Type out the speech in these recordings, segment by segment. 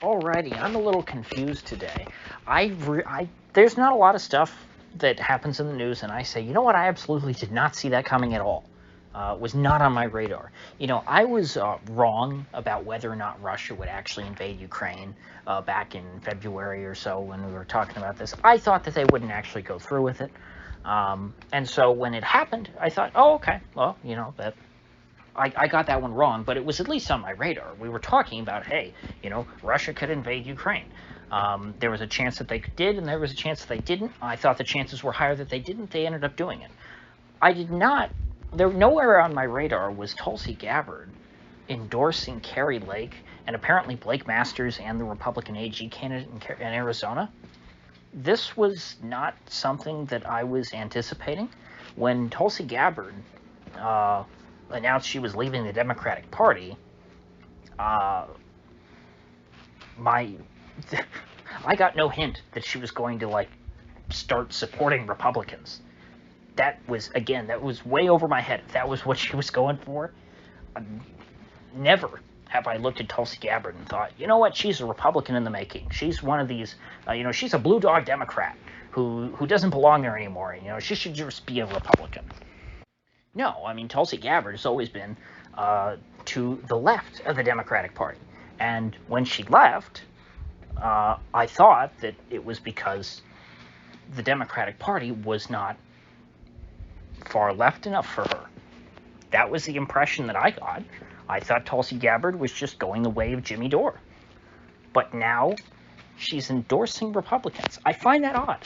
Alrighty, I'm a little confused today. There's not a lot of stuff that happens in the news, and I say, you know what? I absolutely did not see that coming at all. Was not on my radar. I was wrong about whether or not Russia would actually invade Ukraine back in February or so when we were talking about this. I thought that they wouldn't actually go through with it. And so when it happened, I thought, oh, okay, well, that I got that one wrong, but it was at least on my radar. We were talking about, hey, Russia could invade Ukraine. There was a chance that they did, and there was a chance that they didn't. I thought the chances were higher that they didn't. They ended up doing it. I did not. Nowhere on my radar was Tulsi Gabbard endorsing Kari Lake and apparently Blake Masters and the Republican AG candidate in Arizona. This was not something that I was anticipating. When Tulsi Gabbard announced she was leaving the Democratic Party, I got no hint that she was going to start supporting Republicans. That was way over my head. If that was what she was going for, never have I looked at Tulsi Gabbard and thought, you know what, she's a Republican in the making. She's one of these, she's a blue dog Democrat who doesn't belong there anymore. She should just be a Republican. No, Tulsi Gabbard has always been to the left of the Democratic Party. And when she left, I thought that it was because the Democratic Party was not far left enough for her. That was the impression that I got. I thought Tulsi Gabbard was just going the way of Jimmy Dore. But now she's endorsing Republicans. I find that odd.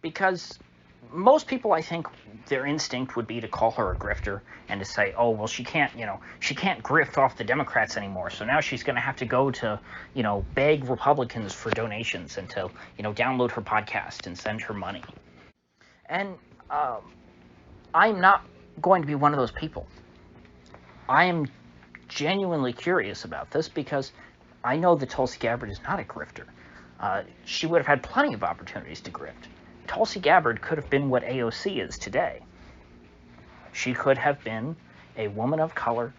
Because most people, I think, their instinct would be to call her a grifter and to say, oh, well, she can't grift off the Democrats anymore. So now she's going to have to go to, beg Republicans for donations and to, download her podcast and send her money. And I'm not going to be one of those people. I am genuinely curious about this because I know that Tulsi Gabbard is not a grifter. She would have had plenty of opportunities to grift. Tulsi Gabbard could have been what AOC is today. She could have been a woman of color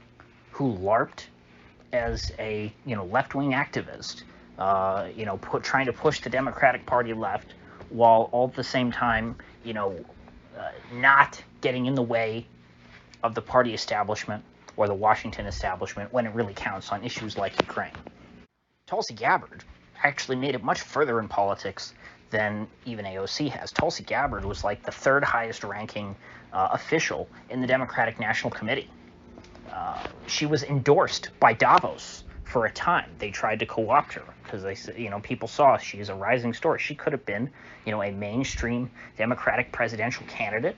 who LARPed as a left-wing activist, trying to push the Democratic Party left, while all at the same time, not getting in the way of the party establishment or the Washington establishment when it really counts on issues like Ukraine. Tulsi Gabbard actually made it much further in politics than even AOC has. Tulsi Gabbard was like the third highest ranking official in the Democratic National Committee. She was endorsed by Davos for a time. They tried to co-opt her because they said, people saw she's a rising star. She could have been, a mainstream Democratic presidential candidate.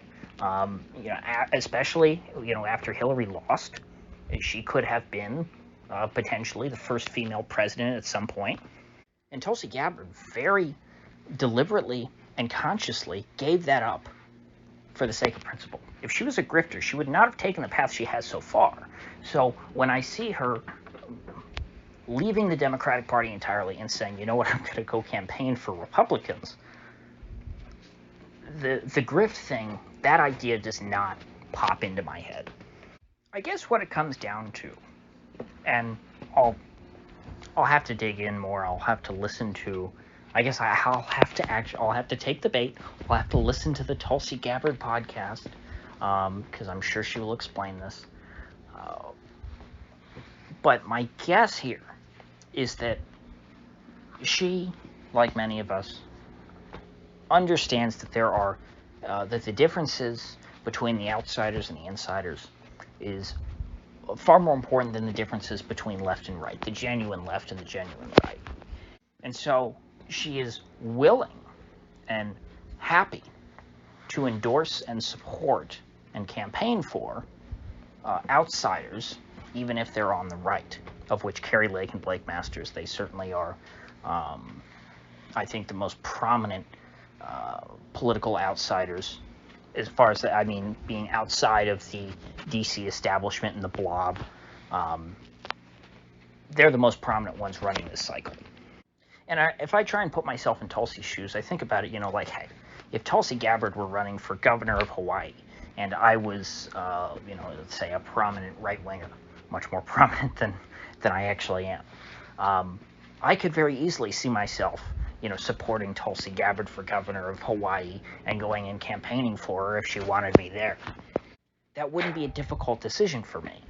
Especially, after Hillary lost, she could have been potentially the first female president at some point. And Tulsi Gabbard very deliberately and consciously gave that up for the sake of principle. If she was a grifter, she would not have taken the path she has so far. So when I see her leaving the Democratic Party entirely and saying, you know what, I'm going to go campaign for Republicans, the grift thing, that idea does not pop into my head. I guess what it comes down to, and I'll have to dig in more, I'll have to listen to, I'll have to take the bait, I'll have to listen to the Tulsi Gabbard podcast, because I'm sure she will explain this. But my guess here is that she, like many of us, understands that there are that the differences between the outsiders and the insiders is far more important than the differences between left and right, the genuine left and the genuine right. And so she is willing and happy to endorse and support and campaign for outsiders, even if they're on the right, of which Kari Lake and Blake Masters, they certainly are, I think, the most prominent political outsiders, as far as, being outside of the DC establishment and the blob. They're the most prominent ones running this cycle. And if I try and put myself in Tulsi's shoes, I think about it, hey, if Tulsi Gabbard were running for governor of Hawaii, and I was, let's say a prominent right-winger, much more prominent than I actually am, I could very easily see myself, supporting Tulsi Gabbard for governor of Hawaii and going and campaigning for her if she wanted me there. That wouldn't be a difficult decision for me.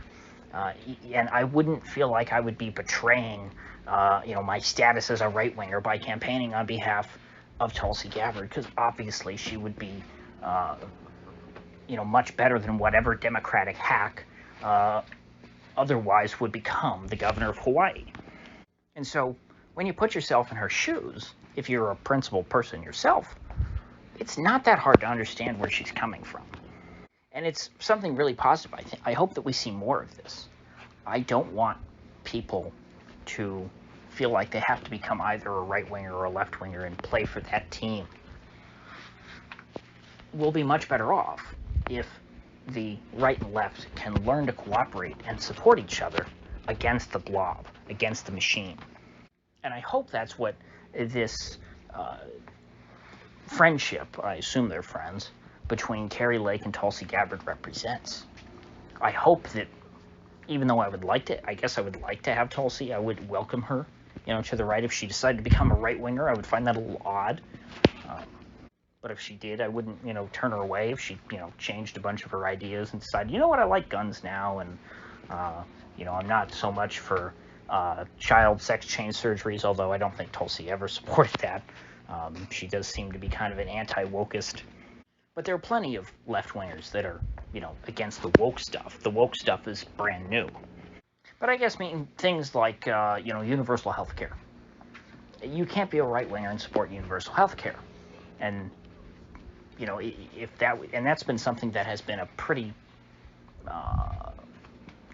And I wouldn't feel like I would be betraying, my status as a right-winger by campaigning on behalf of Tulsi Gabbard, because obviously she would be, much better than whatever Democratic hack otherwise would become the governor of Hawaii. And so when you put yourself in her shoes, if you're a principled person yourself, it's not that hard to understand where she's coming from. And it's something really positive, I think. I hope that we see more of this. I don't want people to feel like they have to become either a right-winger or a left-winger and play for that team. We'll be much better off if the right and left can learn to cooperate and support each other against the blob, against the machine. And I hope that's what this friendship, I assume they're friends, between Kari Lake and Tulsi Gabbard represents. I hope that, even though I would like to have Tulsi, I would welcome her, to the right. If she decided to become a right-winger, I would find that a little odd. But if she did, I wouldn't, turn her away if she, changed a bunch of her ideas and decided, I like guns now, and, I'm not so much for child sex change surgeries, although I don't think Tulsi ever supported that. She does seem to be kind of an anti-wokeist. But there are plenty of left-wingers that are, against the woke stuff. The woke stuff is brand new. But I guess things like, universal health care. You can't be a right-winger and support universal health care. And, and that's been something that has been a pretty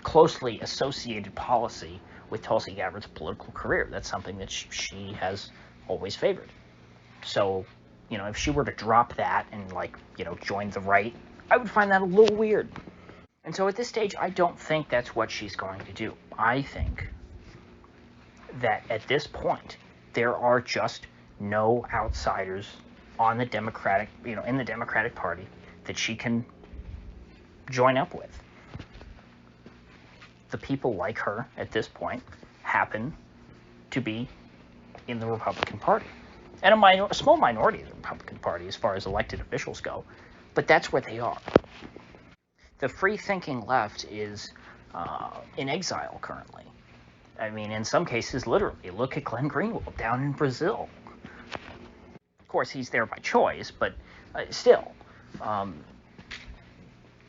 closely associated policy with Tulsi Gabbard's political career. That's something that she has always favored. So, if she were to drop that and, join the right, I would find that a little weird. And so at this stage, I don't think that's what she's going to do. I think that at this point, there are just no outsiders on the Democratic, in the Democratic Party that she can join up with. The people like her at this point happen to be in the Republican Party. And a small minority of the Republican Party as far as elected officials go, but that's where they are. The free-thinking left is in exile currently. I mean, in some cases, literally. Look at Glenn Greenwald down in Brazil. Of course, he's there by choice, but still.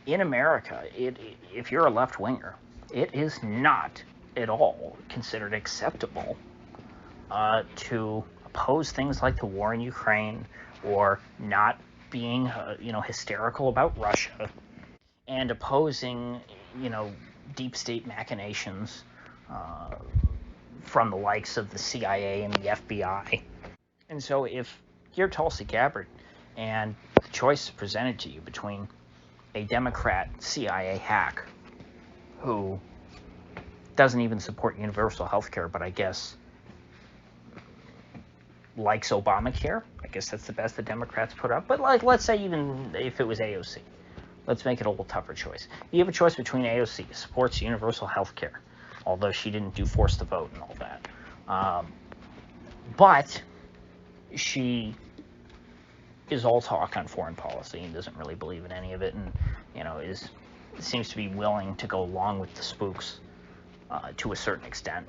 In America, if you're a left-winger, it is not at all considered acceptable to oppose things like the war in Ukraine, or not being, hysterical about Russia, and opposing, deep state machinations from the likes of the CIA and the FBI. And so if you're Tulsi Gabbard and the choice is presented to you between a Democrat CIA hack who doesn't even support universal health care, but I guess likes Obamacare. I guess that's the best the Democrats put up. But let's say even if it was AOC. Let's make it a little tougher choice. You have a choice between AOC, supports universal health care, although she didn't do force the vote and all that. But she is all talk on foreign policy and doesn't really believe in any of it, and seems to be willing to go along with the spooks to a certain extent.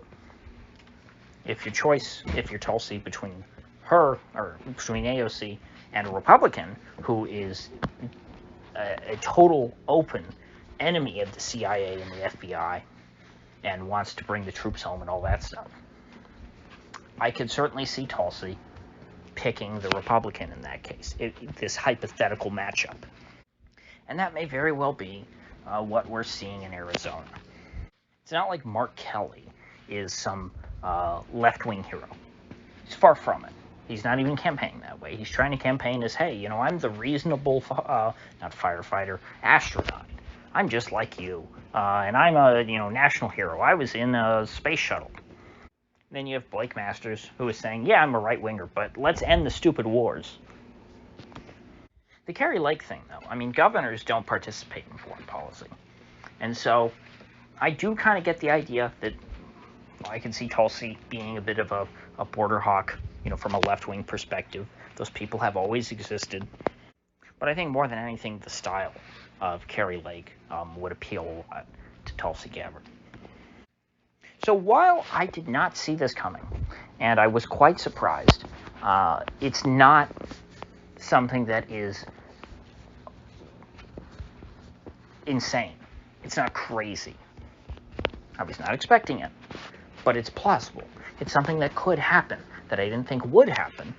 If you're Tulsi, between her, or between AOC and a Republican who is a total open enemy of the CIA and the FBI and wants to bring the troops home and all that stuff, I could certainly see Tulsi picking the Republican in that case, this hypothetical matchup. And that may very well be what we're seeing in Arizona. It's not like Mark Kelly is some left-wing hero. He's far from it. He's not even campaigning that way. He's trying to campaign as, hey, I'm the reasonable, not firefighter, astronaut. I'm just like you. And I'm a, national hero. I was in a space shuttle. Then you have Blake Masters, who is saying, yeah, I'm a right-winger, but let's end the stupid wars. The Kari Lake thing, though, governors don't participate in foreign policy. And so I do kind of get the idea that I can see Tulsi being a bit of a border hawk, from a left-wing perspective. Those people have always existed. But I think more than anything, the style of Kari Lake would appeal a lot to Tulsi Gabbard. So while I did not see this coming, and I was quite surprised, it's not something that is insane. It's not crazy. I was not expecting it, but it's plausible. It's something that could happen, that I didn't think would happen,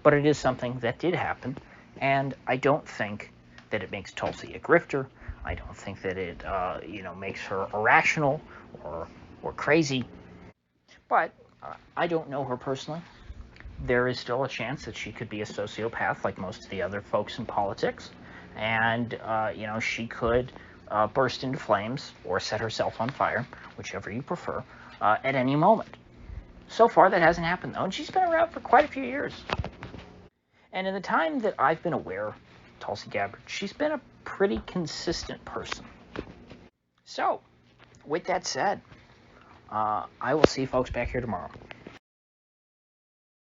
but it is something that did happen, and I don't think that it makes Tulsi a grifter. I don't think that it, makes her irrational or crazy, but I don't know her personally. There is still a chance that she could be a sociopath like most of the other folks in politics, and, she could burst into flames or set herself on fire, whichever you prefer, at any moment. So far, that hasn't happened, though, and she's been around for quite a few years. And in the time that I've been aware of Tulsi Gabbard, she's been a pretty consistent person. So, with that said, I will see you folks back here tomorrow.